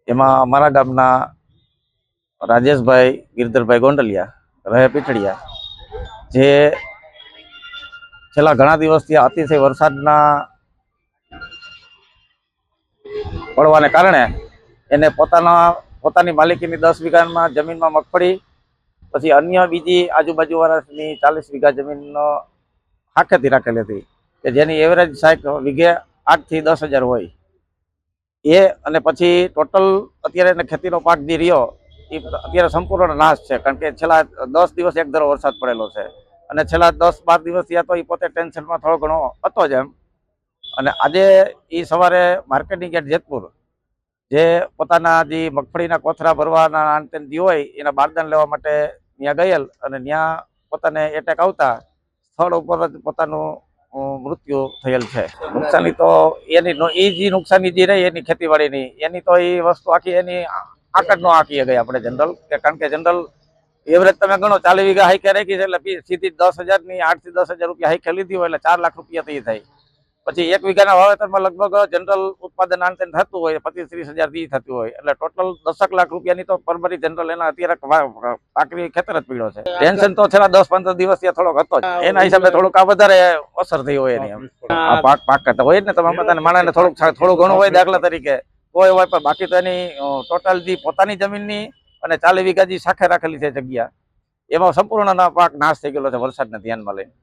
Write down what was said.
એમાં અમારા ગામના રાજેશભાઈ ગિરધરભાઈ ગોંડલિયા રહે પીઠડિયા, જે છેલ્લા ઘણા દિવસથી અતિશય વરસાદના પડવાને કારણે એને પોતાની માલિકીની 10 વીઘામાં જમીનમાં મગફળી, પછી અન્ય બીજી આજુબાજુવાળાની 40 વીઘા જમીનનો હાકેથી રાખેલી હતી કે જેની એવરેજ સાઈક વીઘે 8 થી 10,000 હોય એ, અને પછી ટોટલ અત્યારે એને ખેતીનો પાક જે રહ્યો એ અત્યારે સંપૂર્ણ નાશ છે, કારણ કે છેલ્લા 10 દિવસ એક ધારો વરસાદ પડેલો છે અને છેલ્લા 10-12 દિવસથી તો એ પોતે ટેન્શનમાં થોડો ઘણો હતો જ એમ. અને આજે એ સવારે માર્કેટિંગ યાર્ડ જેતપુર, જે પોતાના જે મગફળીના કોથરા ભરવાના અંતે જે હોય એના બારદાન લેવા માટે ત્યાં ગયેલ, અને ત્યાં પોતાને એટેક આવતા સ્થળ ઉપર જ પોતાનું મૃત્યુ થયેલ છે. નુકસાની તો એની એ જે નુકસાની જે રહી એની ખેતીવાડીની, એની તો એ વસ્તુ આખી એની આંકડ નો આંકીએ ગઈ આપણે જનરલ, કારણ કે જનરલ એવરેજ તમે ગણો 40 વીઘા હાઈકે રાખી છે એટલે સીધી 10,000 ની 8 થી 10,000 રૂપિયા હાઈકે લીધી હોય એટલે 4 લાખ રૂપિયા તો એ થાય. પછી 1 વીઘાના વાવેતરમાં લગભગ જનરલ ઉત્પાદન અંતે થતું હોય 25-30 હજાર થતું હોય, એટલે ટોટલ 10 લાખ રૂપિયાની તો પરભરી જનરલ એના અત્યારે પાકની ખેતર જ પીડ્યો છે. ટેન્શન તો છેલ્લા 10-15 દિવસથી થોડોક હતો જ, એના હિસાબે થોડુંક આ વધારે અસર થઈ હોય એની. આ પાક કરતા હોય ને તમે પોતાના માણસને થોડું ઘણું હોય દાખલા તરીકે કોઈ હોય, પણ બાકી તો એની ટોટલ જે પોતાની જમીનની અને 40 વીઘા જે શાખે રાખેલી છે જગ્યા, એમાં સંપૂર્ણ પાક નાશ થઈ ગયેલો છે વરસાદને ધ્યાનમાં લઈને.